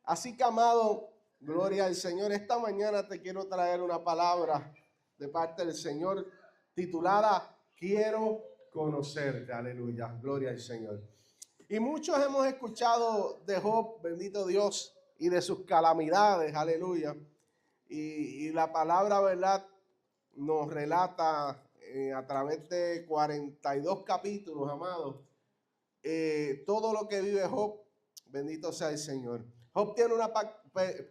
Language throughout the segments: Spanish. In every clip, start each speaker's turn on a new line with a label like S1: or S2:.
S1: Así que, amado, gloria al Señor. Esta mañana te quiero traer una palabra de parte del Señor titulada Quiero conocerte. Aleluya, gloria al Señor. Y muchos hemos escuchado de Job, bendito Dios, y de sus calamidades, aleluya. Y la palabra, ¿verdad?, nos relata a través de 42 capítulos, amados, todo lo que vive Job, bendito sea el Señor. Job tiene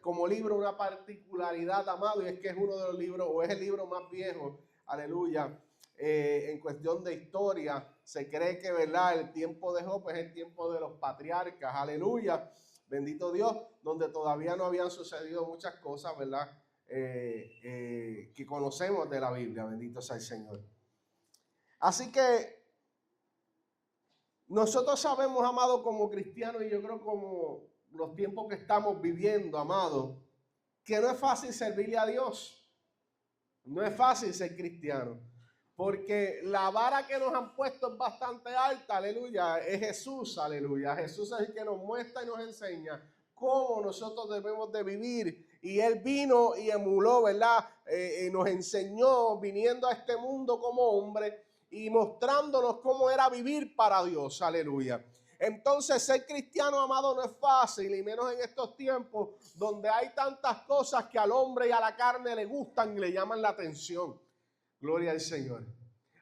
S1: como libro una particularidad, amado, y es que es uno de los libros, o es el libro más viejo, aleluya, en cuestión de historia. Se cree que, ¿verdad?, el tiempo de Job es el tiempo de los patriarcas, aleluya, bendito Dios, donde todavía no habían sucedido muchas cosas, ¿verdad?, que conocemos de la Biblia, bendito sea el Señor. Así que nosotros sabemos, amado, como cristianos, y yo creo como los tiempos que estamos viviendo, amado, que no es fácil servirle a Dios. No es fácil ser cristiano, porque la vara que nos han puesto es bastante alta, aleluya, es Jesús, aleluya. Jesús es el que nos muestra y nos enseña cómo nosotros debemos de vivir. Y Él vino y emuló, ¿verdad? Nos enseñó viniendo a este mundo como hombre y mostrándonos cómo era vivir para Dios, aleluya. Entonces, ser cristiano, amado, no es fácil, y menos en estos tiempos donde hay tantas cosas que al hombre y a la carne le gustan y le llaman la atención. Gloria al Señor.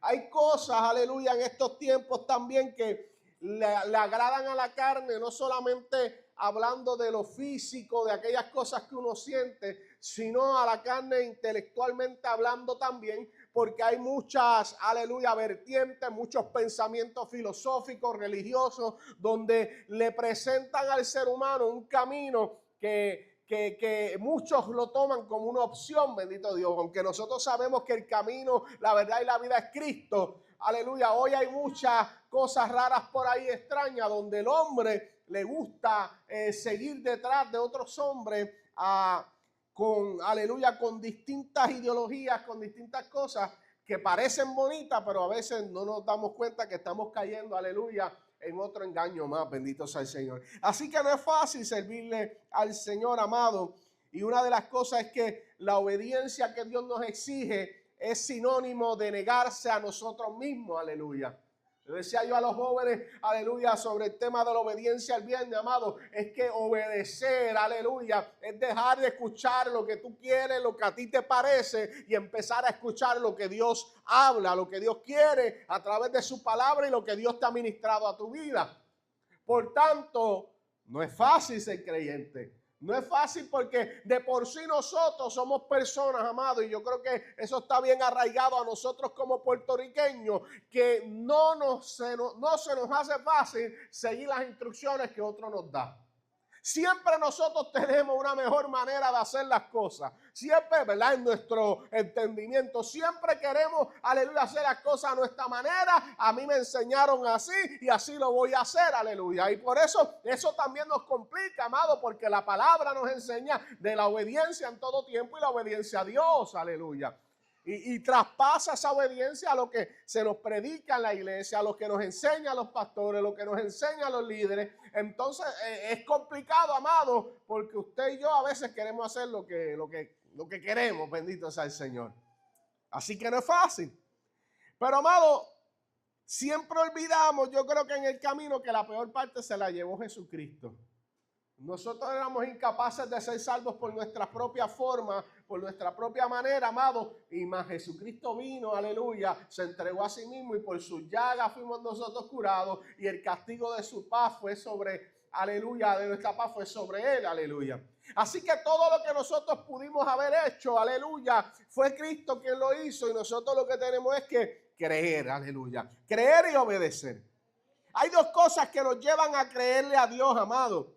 S1: Hay cosas, aleluya, en estos tiempos también que le agradan a la carne, no solamente hablando de lo físico, de aquellas cosas que uno siente, sino a la carne intelectualmente hablando también, porque hay muchas, aleluya, vertientes, muchos pensamientos filosóficos, religiosos, donde le presentan al ser humano un camino que muchos lo toman como una opción, bendito Dios, aunque nosotros sabemos que el camino, la verdad y la vida es Cristo. Aleluya, hoy hay muchas cosas raras por ahí extrañas donde el hombre le gusta seguir detrás de otros hombres con distintas ideologías, con distintas cosas que parecen bonitas, pero a veces no nos damos cuenta que estamos cayendo, aleluya, en otro engaño más, bendito sea el Señor. Así que no es fácil servirle al Señor, amado. Y una de las cosas es que la obediencia que Dios nos exige es sinónimo de negarse a nosotros mismos, aleluya. Le decía yo a los jóvenes, aleluya, sobre el tema de la obediencia al viernes, amado, es que obedecer, aleluya, es dejar de escuchar lo que tú quieres, lo que a ti te parece, y empezar a escuchar lo que Dios habla, lo que Dios quiere a través de su palabra y lo que Dios te ha ministrado a tu vida. Por tanto, no es fácil ser creyente. No es fácil porque de por sí nosotros somos personas, amados, y yo creo que eso está bien arraigado a nosotros como puertorriqueños, que no se nos hace fácil seguir las instrucciones que otro nos da. Siempre nosotros tenemos una mejor manera de hacer las cosas. Siempre, ¿verdad?, en nuestro entendimiento. Siempre queremos, aleluya, hacer las cosas a nuestra manera. A mí me enseñaron así y así lo voy a hacer, aleluya. Y por eso también nos complica, amado, porque la palabra nos enseña de la obediencia en todo tiempo y la obediencia a Dios, aleluya. Y traspasa esa obediencia a lo que se nos predica en la iglesia, a lo que nos enseñan los pastores, lo que nos enseñan los líderes. Entonces es complicado, amado, porque usted y yo a veces queremos hacer lo que queremos, bendito sea el Señor. Así que no es fácil. Pero, amado, siempre olvidamos, yo creo que en el camino, que la peor parte se la llevó Jesucristo. Nosotros éramos incapaces de ser salvos por nuestra propia forma, por nuestra propia manera, amado. Y más Jesucristo vino, aleluya, se entregó a sí mismo y por su llaga fuimos nosotros curados. Y el castigo de su paz fue sobre, aleluya, de nuestra paz fue sobre él, aleluya. Así que todo lo que nosotros pudimos haber hecho, aleluya, fue Cristo quien lo hizo. Y nosotros lo que tenemos es que creer, aleluya, creer y obedecer. Hay dos cosas que nos llevan a creerle a Dios, amado.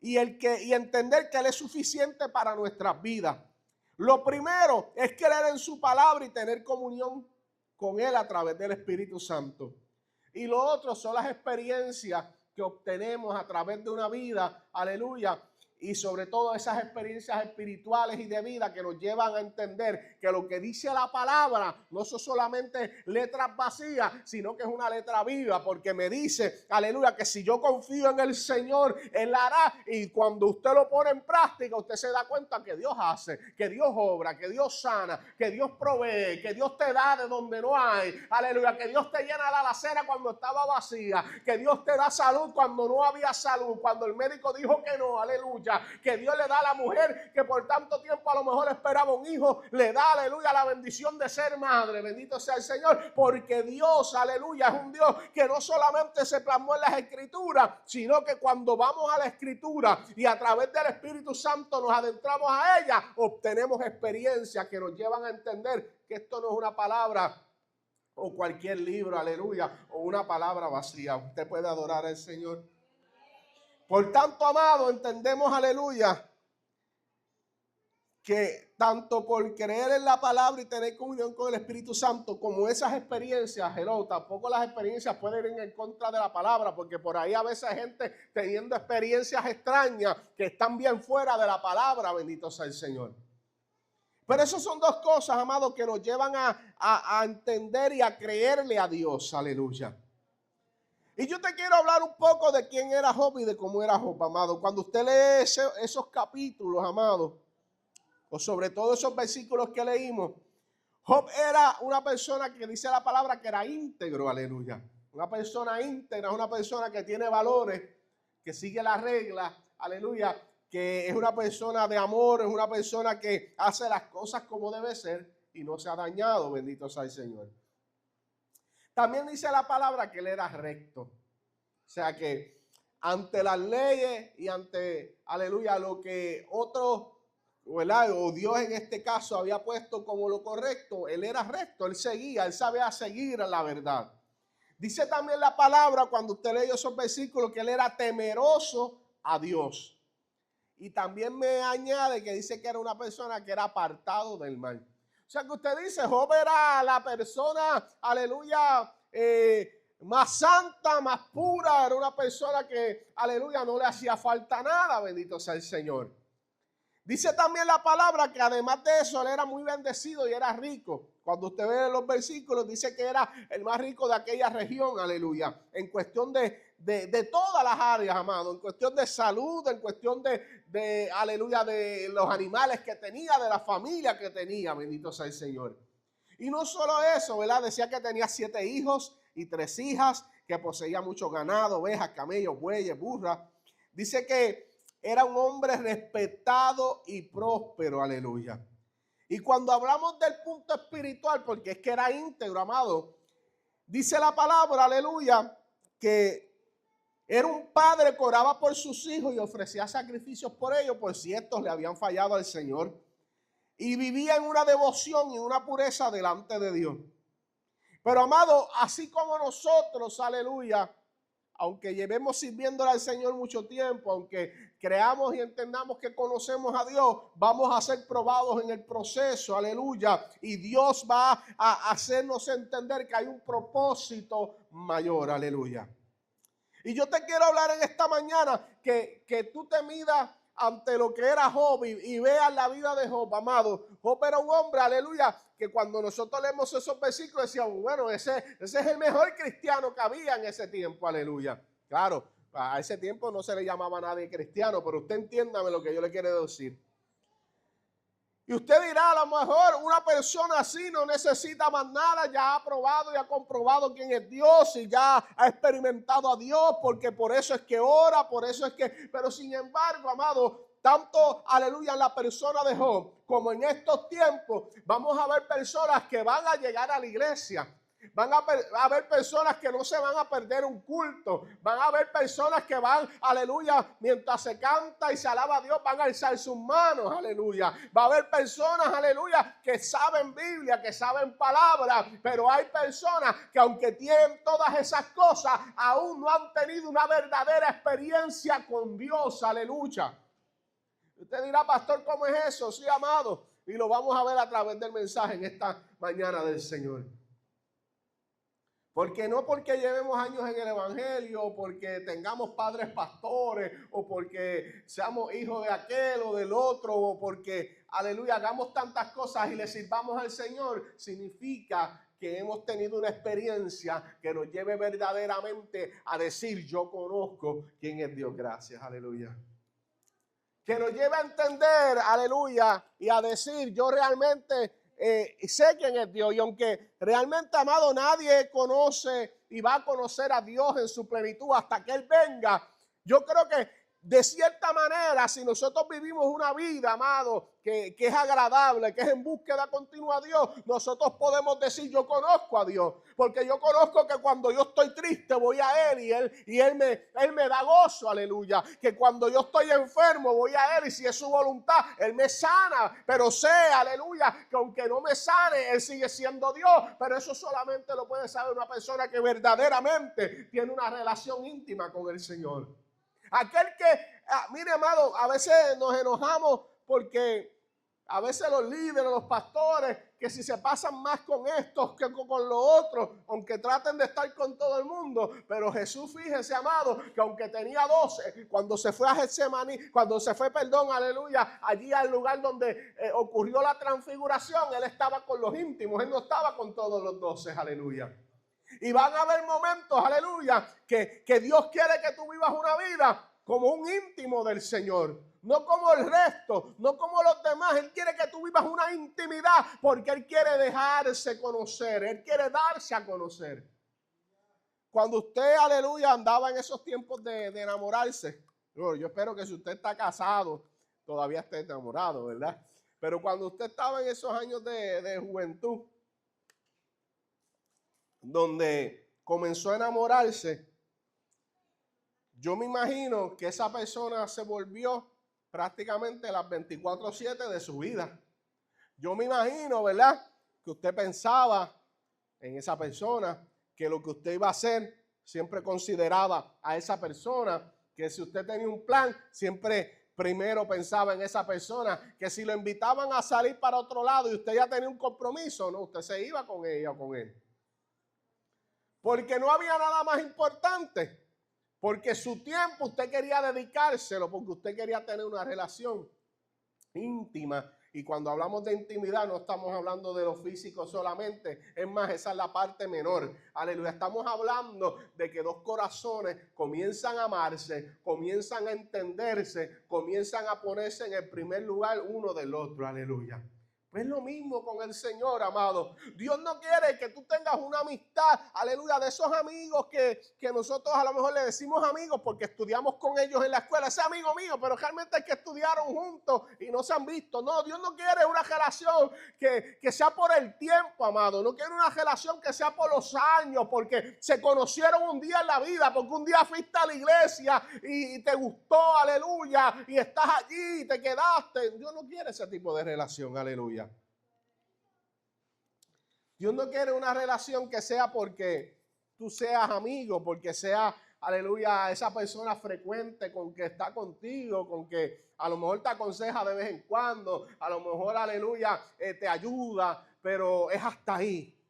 S1: Y entender que Él es suficiente para nuestras vidas. Lo primero es creer en su palabra y tener comunión con Él a través del Espíritu Santo. Y lo otro son las experiencias que obtenemos a través de una vida, aleluya, y sobre todo esas experiencias espirituales y de vida que nos llevan a entender que lo que dice la palabra no son solamente letras vacías, sino que es una letra viva, porque me dice, aleluya, que si yo confío en el Señor, Él la hará, y cuando usted lo pone en práctica, usted se da cuenta que Dios hace, que Dios obra, que Dios sana, que Dios provee, que Dios te da de donde no hay, aleluya, que Dios te llena la alacena cuando estaba vacía, que Dios te da salud cuando no había salud, cuando el médico dijo que no, aleluya, que Dios le da a la mujer que por tanto tiempo a lo mejor esperaba un hijo, le da, aleluya, la bendición de ser madre. Bendito sea el Señor, porque Dios, aleluya, es un Dios que no solamente se plasmó en las Escrituras, sino que cuando vamos a la Escritura y a través del Espíritu Santo nos adentramos a ella, obtenemos experiencias que nos llevan a entender que esto no es una palabra o cualquier libro, aleluya, o una palabra vacía. Usted puede adorar al Señor. Por tanto, amado, entendemos, aleluya, que tanto por creer en la palabra y tener comunión con el Espíritu Santo, como esas experiencias, tampoco las experiencias pueden ir en contra de la palabra, porque por ahí a veces hay gente teniendo experiencias extrañas que están bien fuera de la palabra, bendito sea el Señor. Pero esas son dos cosas, amado, que nos llevan a entender y a creerle a Dios, aleluya. Y yo te quiero hablar un poco de quién era Job y de cómo era Job, amado. Cuando usted lee esos capítulos, amado, o sobre todo esos versículos que leímos, Job era una persona que dice la palabra que era íntegro, aleluya. Una persona íntegra, una persona que tiene valores, que sigue las reglas, aleluya, que es una persona de amor, es una persona que hace las cosas como debe ser y no se ha dañado, bendito sea el Señor. También dice la palabra que él era recto. O sea que ante las leyes y ante, aleluya, lo que otros, ¿verdad?, o Dios en este caso había puesto como lo correcto, él era recto, él seguía, él sabía seguir la verdad. Dice también la palabra, cuando usted lee esos versículos, que él era temeroso a Dios. Y también me añade que dice que era una persona que era apartado del mal. O sea que usted dice, Job era la persona, aleluya, más santa, más pura. Era una persona que, aleluya, no le hacía falta nada, bendito sea el Señor. Dice también la palabra que además de eso, él era muy bendecido y era rico. Cuando usted ve los versículos, dice que era el más rico de aquella región, aleluya. En cuestión de todas las áreas, amado. En cuestión de salud, en cuestión de, aleluya, de los animales que tenía, de la familia que tenía, bendito sea el Señor. Y no solo eso, ¿verdad? Decía que tenía 7 hijos y 3 hijas, que poseía mucho ganado, ovejas, camellos, bueyes, burras. Dice que era un hombre respetado y próspero, aleluya. Y cuando hablamos del punto espiritual, porque es que era íntegro, amado, dice la palabra, aleluya, que era un padre que oraba por sus hijos y ofrecía sacrificios por ellos, por si estos le habían fallado al Señor. Y vivía en una devoción y una pureza delante de Dios. Pero, amado, así como nosotros, aleluya, aunque llevemos sirviéndole al Señor mucho tiempo, aunque creamos y entendamos que conocemos a Dios, vamos a ser probados en el proceso, aleluya. Y Dios va a hacernos entender que hay un propósito mayor, aleluya. Y yo te quiero hablar en esta mañana que tú te midas ante lo que era Job y veas la vida de Job, amado. Job era un hombre, aleluya, que cuando nosotros leemos esos versículos decíamos, bueno, ese es el mejor cristiano que había en ese tiempo, aleluya. Claro, a ese tiempo no se le llamaba a nadie cristiano, pero usted entiéndame lo que yo le quiero decir. Y usted dirá, a lo mejor una persona así no necesita más nada, ya ha probado y ha comprobado quién es Dios y ya ha experimentado a Dios, porque por eso es que ora, por eso es que... Pero sin embargo, amado, tanto, aleluya, en la persona de Job como en estos tiempos, vamos a ver personas que van a llegar a la iglesia. Van a haber personas que no se van a perder un culto. Van a haber personas que van, aleluya, mientras se canta y se alaba a Dios, van a alzar sus manos, aleluya. Va a haber personas, aleluya, que saben Biblia, que saben palabra, pero hay personas que aunque tienen todas esas cosas, aún no han tenido una verdadera experiencia con Dios, aleluya. Usted dirá, pastor, ¿cómo es eso? Sí, amado, y lo vamos a ver a través del mensaje en esta mañana del Señor. Porque no porque llevemos años en el evangelio, o porque tengamos padres pastores, o porque seamos hijos de aquel o del otro, o porque, aleluya, hagamos tantas cosas y le sirvamos al Señor, significa que hemos tenido una experiencia que nos lleve verdaderamente a decir: yo conozco quién es Dios. Gracias, aleluya. Que nos lleve a entender, aleluya, y a decir: yo realmente sé quién es Dios. Y aunque realmente, amado, nadie conoce y va a conocer a Dios en su plenitud hasta que Él venga, yo creo que de cierta manera, si nosotros vivimos una vida, amado, que es agradable, que es en búsqueda continua a Dios, nosotros podemos decir: yo conozco a Dios, porque yo conozco que cuando yo estoy triste voy a Él y Él me da gozo, aleluya. Que cuando yo estoy enfermo voy a Él y si es su voluntad, Él me sana. Pero sé, aleluya, que aunque no me sane, Él sigue siendo Dios. Pero eso solamente lo puede saber una persona que verdaderamente tiene una relación íntima con el Señor. Aquel que, mire, amado, a veces nos enojamos porque a veces los líderes, los pastores, que si se pasan más con estos que con los otros, aunque traten de estar con todo el mundo. Pero Jesús, fíjese, amado, que aunque tenía 12, cuando se fue a Getsemaní, cuando se fue, aleluya, allí al lugar donde ocurrió la transfiguración, Él estaba con los íntimos, Él no estaba con todos los 12, aleluya. Y van a haber momentos, aleluya, que Dios quiere que tú vivas una vida como un íntimo del Señor. No como el resto, no como los demás. Él quiere que tú vivas una intimidad porque Él quiere dejarse conocer. Él quiere darse a conocer. Cuando usted, aleluya, andaba en esos tiempos de enamorarse. Yo espero que si usted está casado, todavía esté enamorado, ¿verdad? Pero cuando usted estaba en esos años de juventud, donde comenzó a enamorarse, yo me imagino que esa persona se volvió prácticamente las 24/7 de su vida. Yo me imagino, ¿verdad?, que usted pensaba en esa persona, que lo que usted iba a hacer siempre consideraba a esa persona, que si usted tenía un plan, siempre primero pensaba en esa persona, que si lo invitaban a salir para otro lado y usted ya tenía un compromiso, no, usted se iba con ella o con él. Porque no había nada más importante. Porque su tiempo usted quería dedicárselo, porque usted quería tener una relación íntima. Y cuando hablamos de intimidad no estamos hablando de lo físico solamente. Es más, esa es la parte menor. Aleluya. Estamos hablando de que dos corazones comienzan a amarse, comienzan a entenderse, comienzan a ponerse en el primer lugar uno del otro. Aleluya. Pues es lo mismo con el Señor, amado. Dios no quiere que tú tengas una amistad, aleluya, de esos amigos que nosotros a lo mejor le decimos amigos porque estudiamos con ellos en la escuela. Ese amigo mío, pero realmente es que estudiaron juntos y no se han visto. No, Dios no quiere una relación que sea por el tiempo, amado. No quiere una relación que sea por los años, porque se conocieron un día en la vida, porque un día fuiste a la iglesia y te gustó, aleluya, y estás allí y te quedaste. Dios no quiere ese tipo de relación, aleluya. Dios no quiere una relación que sea porque tú seas amigo, porque sea, aleluya, esa persona frecuente con que está contigo, con que a lo mejor te aconseja de vez en cuando, a lo mejor, aleluya, te ayuda, pero es hasta ahí.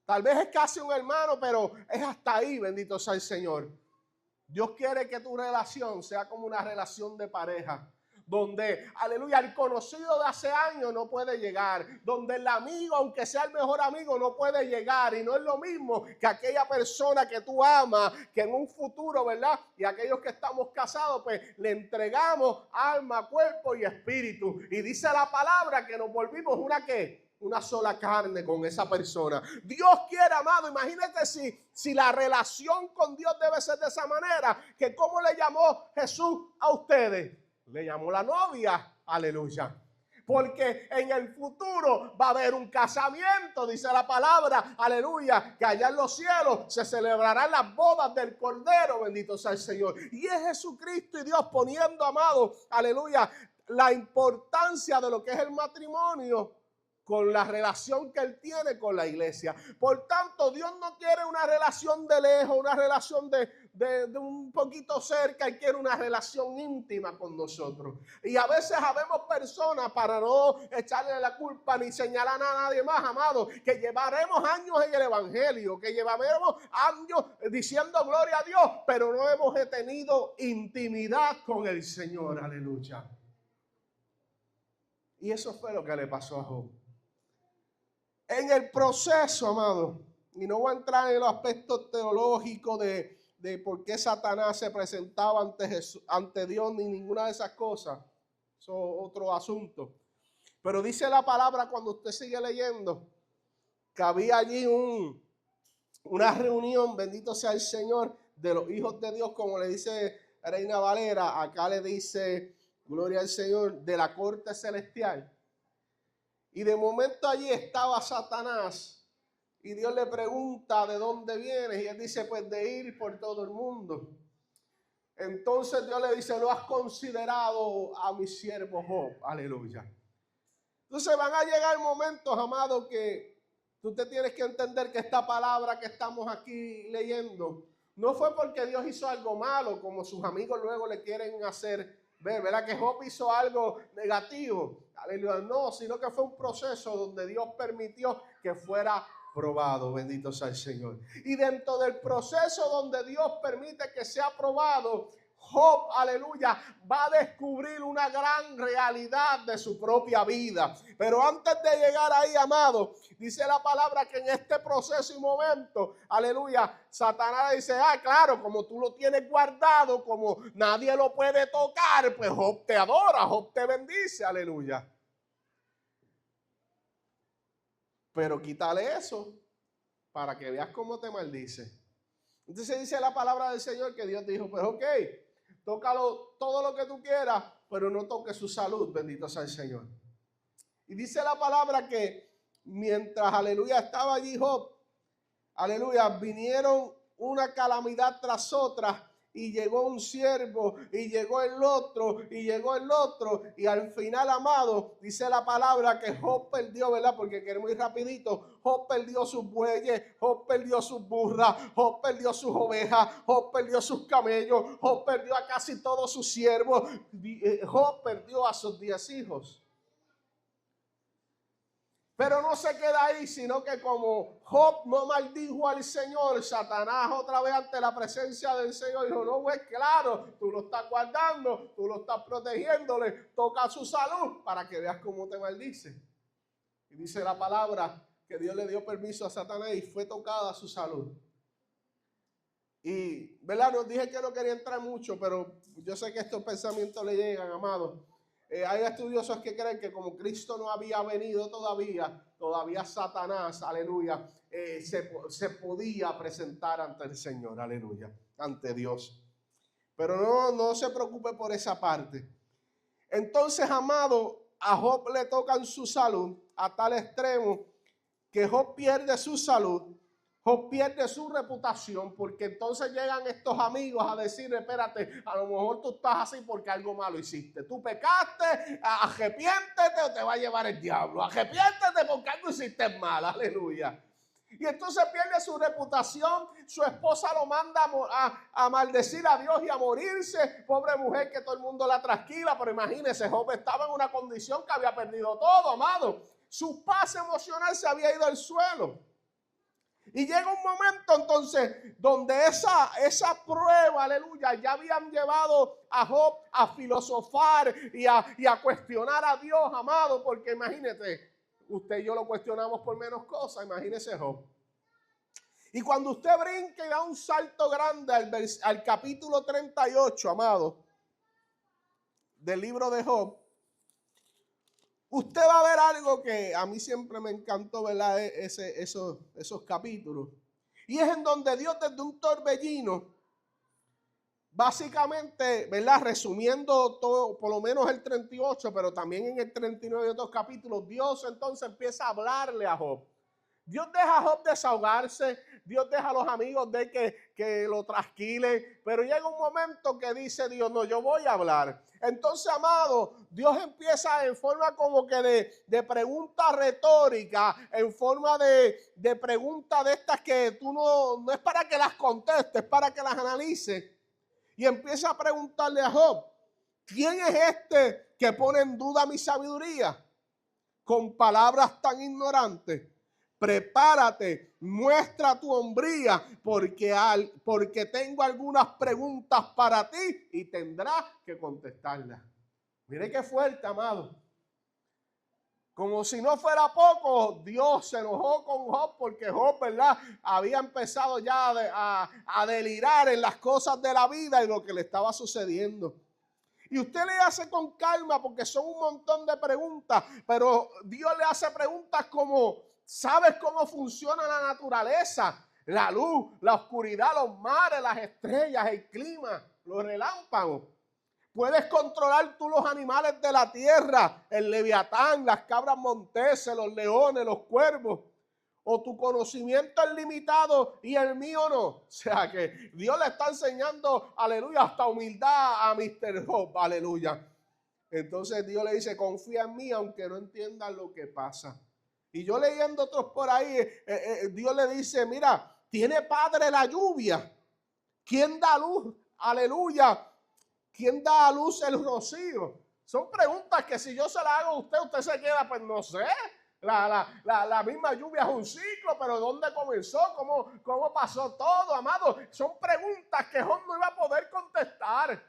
S1: Tal vez es casi un hermano, pero es hasta ahí, bendito sea el Señor. Dios quiere que tu relación sea como una relación de pareja, donde, aleluya, el conocido de hace años no puede llegar, donde el amigo, aunque sea el mejor amigo, no puede llegar, y no es lo mismo que aquella persona que tú amas, que en un futuro, ¿verdad? Y aquellos que estamos casados, pues le entregamos alma, cuerpo y espíritu, y dice la palabra que nos volvimos una sola carne con esa persona. Dios quiere, amado, imagínate si la relación con Dios debe ser de esa manera, que ¿cómo le llamó Jesús a ustedes? Le llamó la novia, aleluya. Porque en el futuro va a haber un casamiento, dice la palabra, aleluya, que allá en los cielos se celebrarán las bodas del Cordero, bendito sea el Señor. Y es Jesucristo y Dios poniendo, amado, aleluya, la importancia de lo que es el matrimonio con la relación que Él tiene con la iglesia. Por tanto, Dios no quiere una relación de lejos, una relación de de un poquito cerca y quiere una relación íntima con nosotros. Y a veces habemos personas, para no echarle la culpa ni señalar a nadie más, amado, que llevaremos años en el evangelio, que llevaremos años diciendo gloria a Dios, pero no hemos tenido intimidad con el Señor. Aleluya. Y eso fue lo que le pasó a Job. En el proceso, amado, y no voy a entrar en los aspectos teológicos de por qué Satanás se presentaba ante Dios ni ninguna de esas cosas. Eso es otro asunto. Pero dice la palabra cuando usted sigue leyendo que había allí una reunión, bendito sea el Señor, de los hijos de Dios, como le dice Reina Valera. Acá le dice, gloria al Señor, de la corte celestial. Y de momento allí estaba Satanás y Dios le pregunta de dónde vienes y él dice pues de ir por todo el mundo. Entonces Dios le dice, ¿lo has considerado a mi siervo Job? Aleluya. Entonces van a llegar momentos, amados, que tú te tienes que entender que esta palabra que estamos aquí leyendo no fue porque Dios hizo algo malo, como sus amigos luego le quieren hacer ver, ¿verdad? Que Job hizo algo negativo. Aleluya. No, sino que fue un proceso donde Dios permitió que fuera probado. Bendito sea el Señor. Y dentro del proceso donde Dios permite que sea probado, Job, aleluya, va a descubrir una gran realidad de su propia vida. Pero antes de llegar ahí, amado, dice la palabra que en este proceso y momento, aleluya, Satanás dice, claro, como tú lo tienes guardado, como nadie lo puede tocar, pues Job te adora, Job te bendice, aleluya. Pero quítale eso para que veas cómo te maldice. Entonces dice la palabra del Señor que Dios dijo, pues ok, tócalo todo lo que tú quieras, pero no toques su salud, bendito sea el Señor. Y dice la palabra que mientras, aleluya, estaba allí Job, aleluya, vinieron una calamidad tras otra y llegó un siervo y llegó el otro y llegó el otro y al final, amado, dice la palabra que Job perdió, ¿verdad? Porque queremos ir rapidito. Job perdió sus bueyes, Job perdió sus burras, Job perdió sus ovejas, Job perdió sus camellos, Job perdió a casi todos sus siervos, Job perdió a sus 10 hijos. Pero no se queda ahí, sino que como Job no maldijo al Señor, Satanás otra vez ante la presencia del Señor dijo, no, pues claro, tú lo estás guardando, tú lo estás protegiéndole, toca su salud para que veas cómo te maldice. Y dice la palabra que Dios le dio permiso a Satanás y fue tocada su salud. Y, ¿verdad? Nos dije que no quería entrar mucho, pero yo sé que estos pensamientos le llegan, amados. Hay estudiosos que creen que como Cristo no había venido todavía Satanás, aleluya, se podía presentar ante el Señor, aleluya, ante Dios. Pero no se preocupe por esa parte. Entonces, amado, a Job le tocan su salud a tal extremo que Job pierde su salud. Job pierde su reputación porque entonces llegan estos amigos a decirle, espérate, a lo mejor tú estás así porque algo malo hiciste. Tú pecaste, arrepiéntete o te va a llevar el diablo. Arrepiéntete porque algo hiciste mal, aleluya. Y entonces pierde su reputación, su esposa lo manda a maldecir a Dios y a morirse. Pobre mujer que todo el mundo la trasquila, pero imagínese, Job estaba en una condición que había perdido todo, amado. Su paz emocional se había ido al suelo. Y llega un momento entonces donde esa prueba, aleluya, ya habían llevado a Job a filosofar y a cuestionar a Dios, amado, porque imagínate, usted y yo lo cuestionamos por menos cosas, imagínese Job. Y cuando usted brinca y da un salto grande al capítulo 38, amado, del libro de Job, usted va a ver algo que a mí siempre me encantó, ¿verdad? Esos capítulos. Y es en donde Dios desde un torbellino, básicamente, ¿verdad? Resumiendo todo, por lo menos el 38, pero también en el 39 y otros capítulos, Dios entonces empieza a hablarle a Job. Dios deja a Job desahogarse, Dios deja a los amigos de que lo trasquilen, pero llega un momento que dice Dios, no, yo voy a hablar. Entonces, amado, Dios empieza en forma como que de pregunta retórica, en forma de pregunta de estas que tú no es para que las contestes, es para que las analices. Y empieza a preguntarle a Job, ¿quién es este que pone en duda mi sabiduría con palabras tan ignorantes? Prepárate, muestra tu hombría, porque tengo algunas preguntas para ti y tendrás que contestarlas. Mire qué fuerte, amado. Como si no fuera poco, Dios se enojó con Job porque Job, ¿verdad?, había empezado ya a delirar en las cosas de la vida y lo que le estaba sucediendo. Y usted le hace con calma porque son un montón de preguntas, pero Dios le hace preguntas como, ¿sabes cómo funciona la naturaleza? La luz, la oscuridad, los mares, las estrellas, el clima, los relámpagos. ¿Puedes controlar tú los animales de la tierra? El leviatán, las cabras monteses, los leones, los cuervos. ¿O tu conocimiento es limitado y el mío no? O sea que Dios le está enseñando, aleluya, hasta humildad a Mr. Job, aleluya. Entonces Dios le dice, confía en mí aunque no entiendas lo que pasa. Y yo leyendo otros por ahí, Dios le dice, mira, ¿tiene padre la lluvia? ¿Quién da luz? Aleluya. ¿Quién da a luz el rocío? Son preguntas que si yo se las hago a usted, usted se queda, pues no sé. La misma lluvia es un ciclo, pero ¿dónde comenzó? ¿Cómo pasó todo, amado? Son preguntas que Job no iba a poder contestar.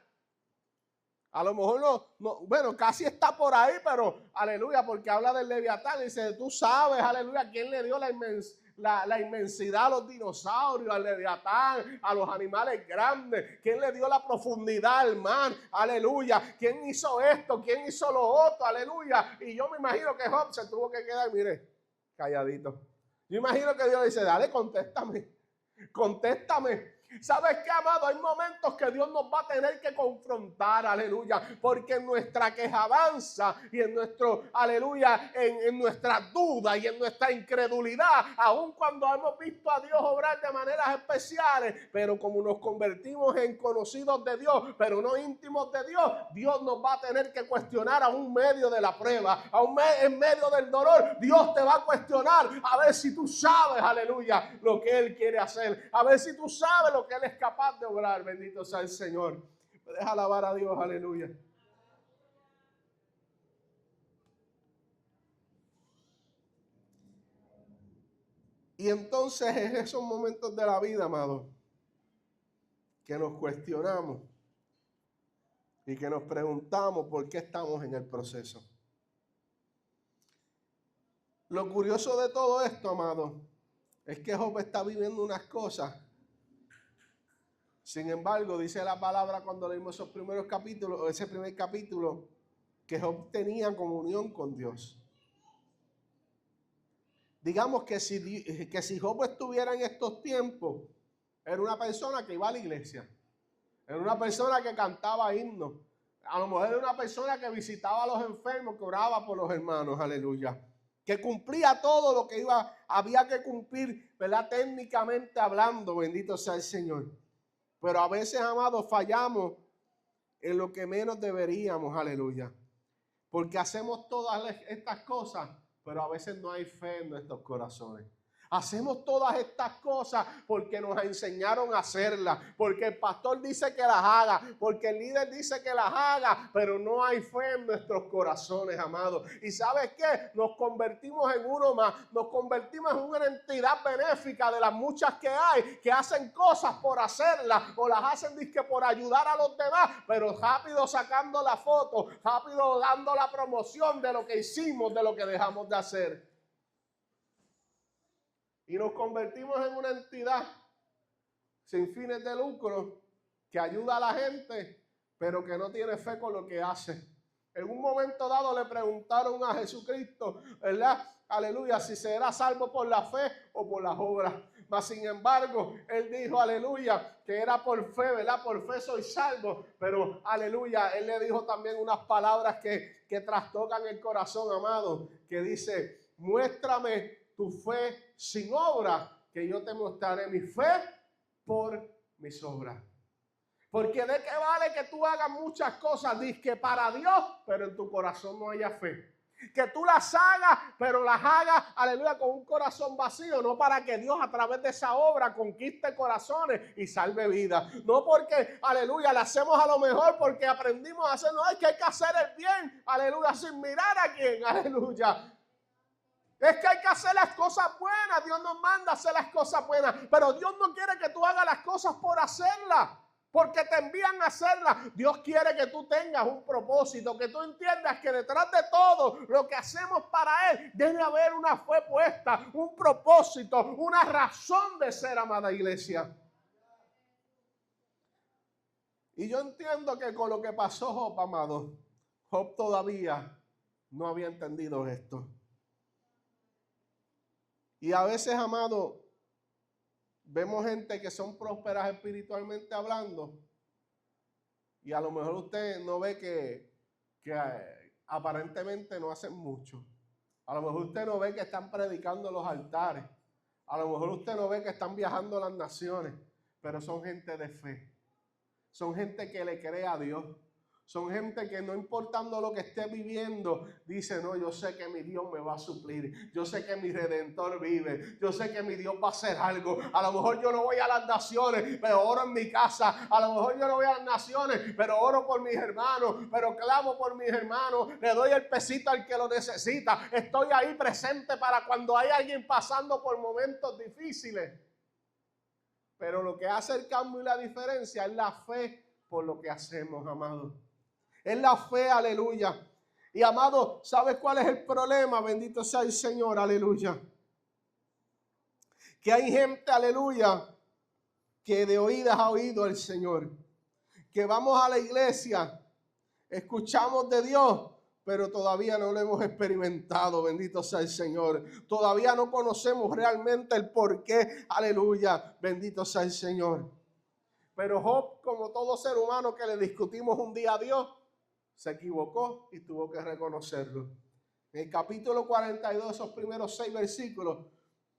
S1: A lo mejor bueno, casi está por ahí, pero aleluya, porque habla del Leviatán y dice, tú sabes, aleluya, ¿quién le dio la inmensidad a los dinosaurios, al Leviatán, a los animales grandes? ¿Quién le dio la profundidad al mar? Aleluya. ¿Quién hizo esto? ¿Quién hizo lo otro? Aleluya. Y yo me imagino que Job se tuvo que quedar, mire, calladito. Yo imagino que Dios le dice, dale, contéstame. ¿Sabes qué, amado? Hay momentos que Dios nos va a tener que confrontar, aleluya, porque en nuestra quejabanza y en nuestro, aleluya, en nuestra duda y en nuestra incredulidad, aun cuando hemos visto a Dios obrar de maneras especiales, pero como nos convertimos en conocidos de Dios, pero no íntimos de Dios, Dios nos va a tener que cuestionar aún medio de la prueba, en medio del dolor. Dios te va a cuestionar a ver si tú sabes, aleluya, lo que Él quiere hacer, a ver si tú sabes lo que Él es capaz de obrar. Bendito sea el Señor. Me deja alabar a Dios, aleluya. Y entonces en esos momentos de la vida, amado, que nos cuestionamos y que nos preguntamos por qué estamos en el proceso. Lo curioso de todo esto, amado, es que Job está viviendo unas cosas. Sin embargo, dice la palabra cuando leímos esos primeros capítulos, ese primer capítulo, que Job tenía comunión con Dios. Digamos que si Job estuviera en estos tiempos, era una persona que iba a la iglesia, era una persona que cantaba himnos, a lo mejor era una persona que visitaba a los enfermos, que oraba por los hermanos, aleluya, que cumplía todo lo que había que cumplir, ¿verdad? Técnicamente hablando, bendito sea el Señor. Pero a veces, amados, fallamos en lo que menos deberíamos, aleluya. Porque hacemos todas estas cosas, pero a veces no hay fe en nuestros corazones. Hacemos todas estas cosas porque nos enseñaron a hacerlas, porque el pastor dice que las haga, porque el líder dice que las haga, pero no hay fe en nuestros corazones, amados. ¿Y sabes qué? Nos convertimos en uno más, nos convertimos en una entidad benéfica de las muchas que hay, que hacen cosas por hacerlas o las hacen disque por ayudar a los demás, pero rápido sacando la foto, rápido dando la promoción de lo que hicimos, de lo que dejamos de hacer. Y nos convertimos en una entidad sin fines de lucro que ayuda a la gente, pero que no tiene fe con lo que hace. En un momento dado le preguntaron a Jesucristo, ¿verdad? Aleluya, si será salvo por la fe o por las obras. Mas sin embargo, Él dijo, aleluya, que era por fe, ¿verdad? Por fe soy salvo. Pero, aleluya, Él le dijo también unas palabras que trastocan el corazón, amado, que dice, muéstrame tu fe sin obra, que yo te mostraré mi fe por mis obras. Porque de qué vale que tú hagas muchas cosas, dizque para Dios, pero en tu corazón no haya fe. Que tú las hagas, pero las hagas, aleluya, con un corazón vacío, no para que Dios a través de esa obra conquiste corazones y salve vidas. No porque, aleluya, la hacemos a lo mejor porque aprendimos a hacer, no, es que hay que hacer el bien, aleluya, sin mirar a quién, aleluya. Es que hay que hacer las cosas buenas, Dios nos manda a hacer las cosas buenas, pero Dios no quiere que tú hagas las cosas por hacerlas. Porque te envían a hacerla. Dios quiere que tú tengas un propósito, que tú entiendas que detrás de todo lo que hacemos para Él debe haber una fe puesta, un propósito, una razón de ser, amada iglesia. Y yo entiendo que con lo que pasó Job, amado, Job todavía no había entendido esto. Y a veces, amado, vemos gente que son prósperas espiritualmente hablando y a lo mejor usted no ve que aparentemente no hacen mucho. A lo mejor usted no ve que están predicando en los altares. A lo mejor usted no ve que están viajando a las naciones, pero son gente de fe. Son gente que le cree a Dios. Son gente que no importando lo que esté viviendo, dice, no, yo sé que mi Dios me va a suplir. Yo sé que mi Redentor vive. Yo sé que mi Dios va a hacer algo. A lo mejor yo no voy a las naciones, pero oro en mi casa. A lo mejor yo no voy a las naciones, pero oro por mis hermanos. Pero clamo por mis hermanos. Le doy el pesito al que lo necesita. Estoy ahí presente para cuando hay alguien pasando por momentos difíciles. Pero lo que hace el cambio y la diferencia es la fe por lo que hacemos, amados. Es la fe, aleluya. Y amado, ¿sabes cuál es el problema? Bendito sea el Señor, aleluya. Que hay gente, aleluya, que de oídas ha oído al Señor. Que vamos a la iglesia, escuchamos de Dios, pero todavía no lo hemos experimentado, bendito sea el Señor. Todavía no conocemos realmente el porqué, aleluya, bendito sea el Señor. Pero Job, como todo ser humano que le discutimos un día a Dios, se equivocó y tuvo que reconocerlo. En el capítulo 42, esos primeros 6 versículos,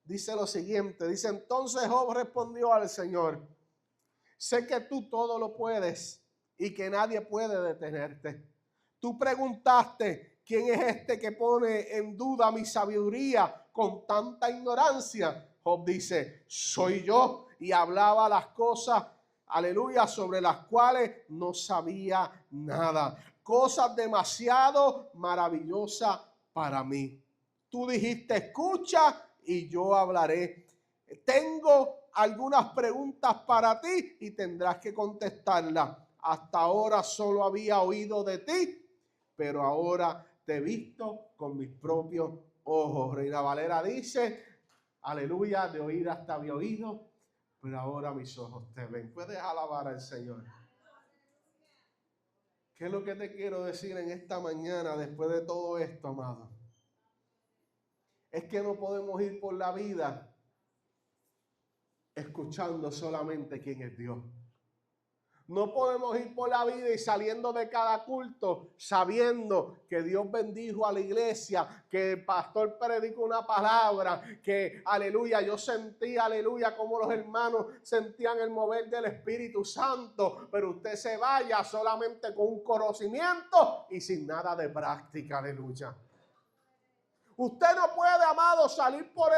S1: dice lo siguiente. Dice, entonces Job respondió al Señor, sé que tú todo lo puedes y que nadie puede detenerte. Tú preguntaste, ¿quién es este que pone en duda mi sabiduría con tanta ignorancia? Job dice, soy yo, y hablaba las cosas, aleluya, sobre las cuales no sabía nada. Cosas demasiado maravillosas para mí. Tú dijiste, escucha y yo hablaré. Tengo algunas preguntas para ti y tendrás que contestarlas. Hasta ahora solo había oído de ti, pero ahora te he visto con mis propios ojos. Reina Valera dice, aleluya, de oír hasta había oído, pero ahora mis ojos te ven. Puedes alabar al Señor. ¿Qué es lo que te quiero decir en esta mañana después de todo esto, amado? Es que no podemos ir por la vida escuchando solamente quién es Dios. No podemos ir por la vida y saliendo de cada culto sabiendo que Dios bendijo a la iglesia, que el pastor predicó una palabra, que aleluya, yo sentí aleluya como los hermanos sentían el mover del Espíritu Santo, pero usted se vaya solamente con un conocimiento y sin nada de práctica, aleluya. Usted no puede, amado, salir por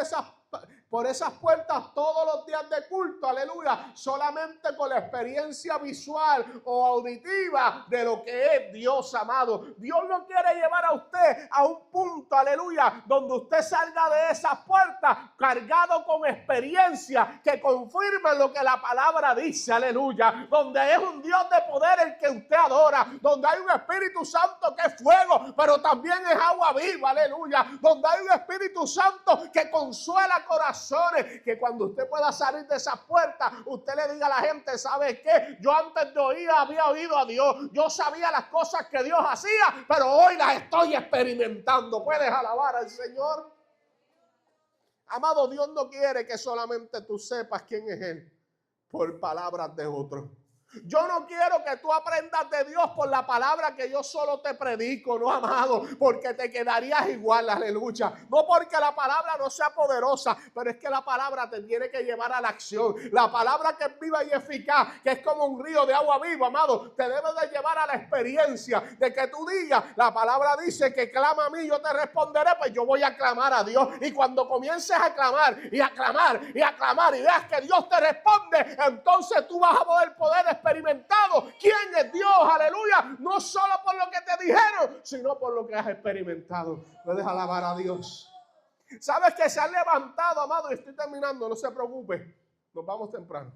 S1: esas puertas todos los días de culto, aleluya, solamente con la experiencia visual o auditiva de lo que es Dios, amado. Dios lo quiere llevar a usted a un punto, aleluya, donde usted salga de esas puertas cargado con experiencia que confirman lo que la palabra dice, aleluya, donde es un Dios de poder el que usted adora, donde hay un Espíritu Santo que es fuego, pero también es agua viva, aleluya, donde hay un Espíritu Santo que consuela corazones, que cuando usted pueda salir de esas puertas, usted le diga a la gente, ¿sabe qué? Yo antes de oír había oído a Dios, yo sabía las cosas que Dios hacía, pero hoy las estoy experimentando. ¿Puedes alabar al Señor? Amado, Dios no quiere que solamente tú sepas quién es Él por palabras de otros. Yo no quiero que tú aprendas de Dios por la palabra que yo solo te predico, no, amado, porque te quedarías igual, aleluya. No porque la palabra no sea poderosa, pero es que la palabra te tiene que llevar a la acción. La palabra que es viva y eficaz, que es como un río de agua viva, amado, te debe de llevar a la experiencia de que tú digas, la palabra dice que clama a mí, yo te responderé, pues yo voy a clamar a Dios. Y cuando comiences a clamar y a clamar y a clamar y veas que Dios te responde, entonces tú vas a poder experimentado quién es Dios, aleluya, no solo por lo que te dijeron, sino por lo que has experimentado. Puedes alabar a Dios. Sabes que se han levantado, amado, y estoy terminando, no se preocupe, nos vamos temprano.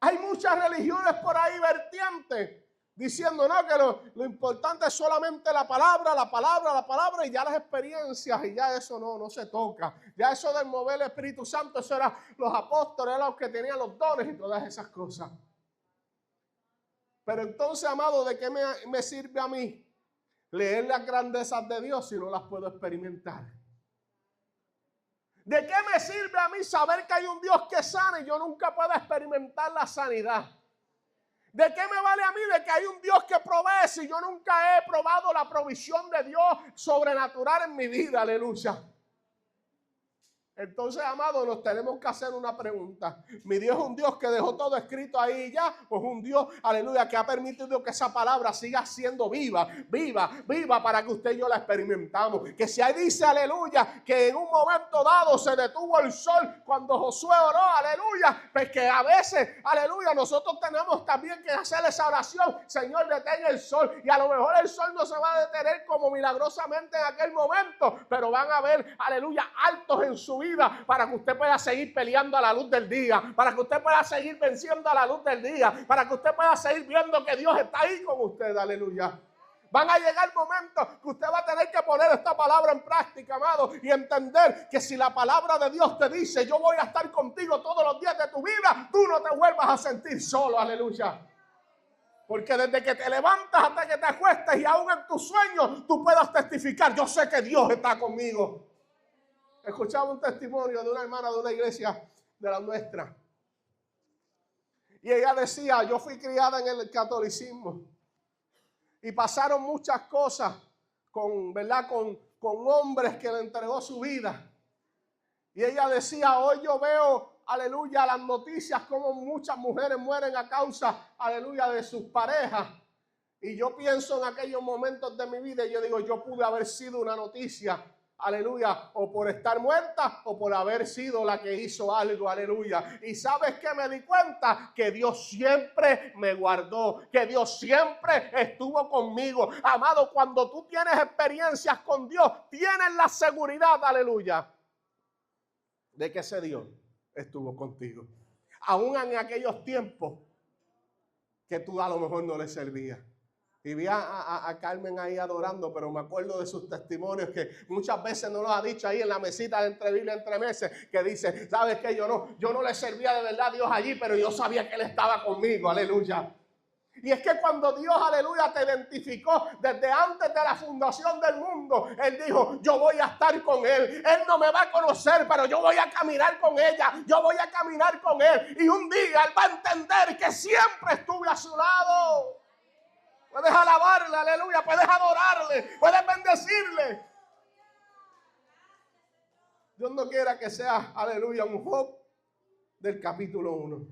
S1: Hay muchas religiones por ahí vertientes diciendo no, que lo importante es solamente la palabra, y ya las experiencias, y ya eso no se toca. Ya eso del mover el Espíritu Santo, eso eran los apóstoles, eran los que tenían los dones y todas esas cosas. Pero entonces, amado, ¿de qué me sirve a mí leer las grandezas de Dios si no las puedo experimentar? ¿De qué me sirve a mí saber que hay un Dios que sana y yo nunca puedo experimentar la sanidad? ¿De qué me vale a mí de que hay un Dios que provee si yo nunca he probado la provisión de Dios sobrenatural en mi vida? Aleluya. Entonces, amado, nos tenemos que hacer una pregunta. ¿Mi Dios es un Dios que dejó todo escrito ahí ya? ¿O es un Dios, aleluya, que ha permitido que esa palabra siga siendo viva para que usted y yo la experimentamos? Que si ahí dice, aleluya, que en un momento dado se detuvo el sol cuando Josué oró, aleluya, pues que a veces, aleluya, nosotros tenemos también que hacer esa oración. Señor, detén el sol. Y a lo mejor el sol no se va a detener como milagrosamente en aquel momento, pero van a haber, aleluya, altos en su vida para que usted pueda seguir peleando a la luz del día, para que usted pueda seguir venciendo a la luz del día, para que usted pueda seguir viendo que Dios está ahí con usted, aleluya. Van a llegar momentos que usted va a tener que poner esta palabra en práctica, amado, y entender que si la palabra de Dios te dice, yo voy a estar contigo todos los días de tu vida, tú no te vuelvas a sentir solo, aleluya. Porque desde que te levantas hasta que te acuestes y aún en tus sueños, tú puedas testificar, yo sé que Dios está conmigo. Escuchaba un testimonio de una hermana de una iglesia de la nuestra. Y ella decía, yo fui criada en el catolicismo. Y pasaron muchas cosas con hombres que le entregó su vida. Y ella decía, hoy yo veo, aleluya, las noticias como muchas mujeres mueren a causa, aleluya, de sus parejas. Y yo pienso en aquellos momentos de mi vida y yo digo, yo pude haber sido una noticia, aleluya, o por estar muerta o por haber sido la que hizo algo, aleluya. Y ¿sabes qué me di cuenta? Que Dios siempre me guardó, que Dios siempre estuvo conmigo. Amado, cuando tú tienes experiencias con Dios, tienes la seguridad, aleluya, de que ese Dios estuvo contigo. Aún en aquellos tiempos que tú a lo mejor no le servías. Y vi a Carmen ahí adorando, pero me acuerdo de sus testimonios que muchas veces nos lo ha dicho ahí en la mesita de entre Biblia, entre meses, que dice, ¿sabes qué? Yo no le servía de verdad a Dios allí, pero yo sabía que Él estaba conmigo, aleluya. Y es que cuando Dios, aleluya, te identificó desde antes de la fundación del mundo, Él dijo, yo voy a estar con Él. Él no me va a conocer, pero yo voy a caminar con ella. Yo voy a caminar con Él. Y un día Él va a entender que siempre estuve a su lado. Puedes alabarle, aleluya, puedes adorarle, puedes bendecirle. Dios no quiera que sea, aleluya, un Job del capítulo 1.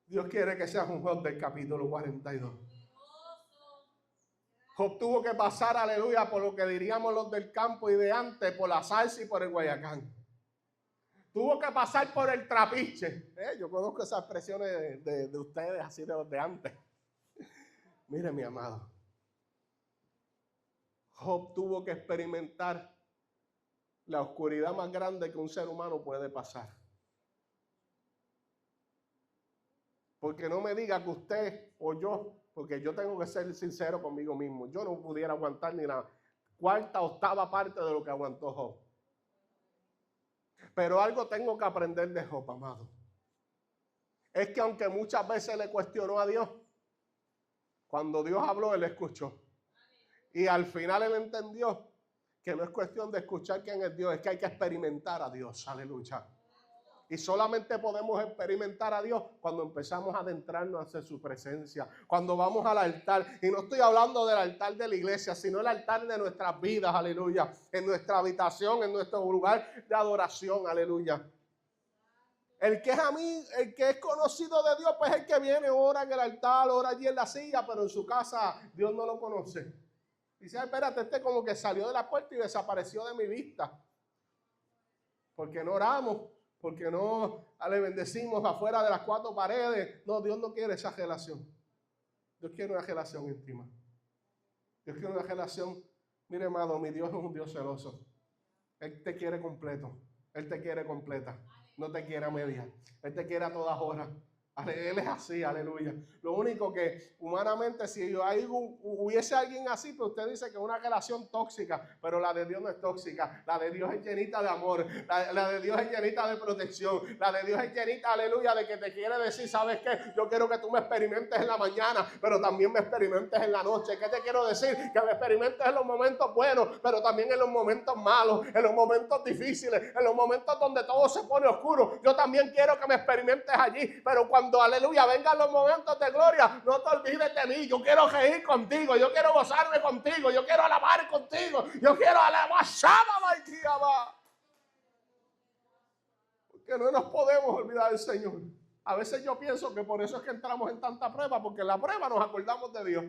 S1: Dios quiere que seas un Job del capítulo 42. Job tuvo que pasar, aleluya, por lo que diríamos los del campo y de antes, por la salsa y por el Guayacán. Tuvo que pasar por el trapiche. Yo conozco esas expresiones de ustedes, así de los de antes. Mire, mi amado, Job tuvo que experimentar la oscuridad más grande que un ser humano puede pasar. Porque no me diga que usted o yo, porque yo tengo que ser sincero conmigo mismo, yo no pudiera aguantar ni la cuarta, octava parte de lo que aguantó Job. Pero algo tengo que aprender de Job, amado. Es que aunque muchas veces le cuestionó a Dios, cuando Dios habló, Él escuchó. Y al final Él entendió que no es cuestión de escuchar quién es Dios, es que hay que experimentar a Dios. Aleluya. Y solamente podemos experimentar a Dios cuando empezamos a adentrarnos hacia su presencia. Cuando vamos al altar. Y no estoy hablando del altar de la iglesia, sino el altar de nuestras vidas, aleluya. En nuestra habitación, en nuestro lugar de adoración, aleluya. El que es conocido de Dios, pues es el que viene, ora en el altar, ora allí en la silla, pero en su casa Dios no lo conoce. Dice, espérate, este como que salió de la puerta y desapareció de mi vista. Porque no oramos. Porque no le bendecimos afuera de las cuatro paredes. No, Dios no quiere esa relación. Dios quiere una relación íntima. Dios quiere una relación. Mire, hermano, mi Dios es un Dios celoso. Él te quiere completo. Él te quiere completa. No te quiere a media. Él te quiere a todas horas. Él es así, aleluya. Lo único que humanamente, si hubiese alguien así, pues usted dice que es una relación tóxica, pero la de Dios no es tóxica. La de Dios es llenita de amor. La de Dios es llenita de protección. La de Dios es llenita, aleluya, de que te quiere decir, ¿sabes qué? Yo quiero que tú me experimentes en la mañana, pero también me experimentes en la noche. ¿Qué te quiero decir? Que me experimentes en los momentos buenos, pero también en los momentos malos, en los momentos difíciles, en los momentos donde todo se pone oscuro. Yo también quiero que me experimentes allí, pero cuando, aleluya, vengan los momentos de gloria, no te olvides de mí. Yo quiero reír contigo, yo quiero gozarme contigo, yo quiero alabar contigo, yo quiero alabar. Porque no nos podemos olvidar del Señor. A veces yo pienso que por eso es que entramos en tanta prueba, porque en la prueba nos acordamos de Dios.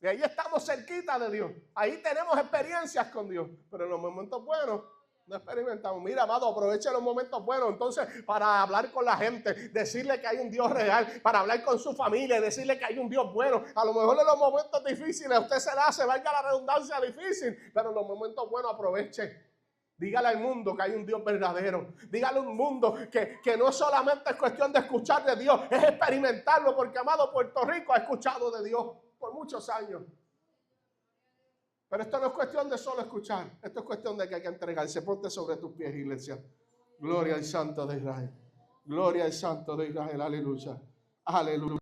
S1: Y ahí estamos cerquita de Dios. Ahí tenemos experiencias con Dios, pero en los momentos buenos no experimentamos. Mira, amado, aproveche los momentos buenos entonces para hablar con la gente, decirle que hay un Dios real, para hablar con su familia, decirle que hay un Dios bueno. A lo mejor en los momentos difíciles usted se la hace, valga la redundancia, difícil, pero en los momentos buenos aproveche. Dígale al mundo que hay un Dios verdadero. Dígale al mundo que no solamente es cuestión de escuchar de Dios, es experimentarlo, porque, amado, Puerto Rico ha escuchado de Dios por muchos años. Pero esto no es cuestión de solo escuchar. Esto es cuestión de que hay que entregarse. Ponte sobre tus pies, iglesia. Gloria al Santo de Israel. Gloria al Santo de Israel. Aleluya. Aleluya.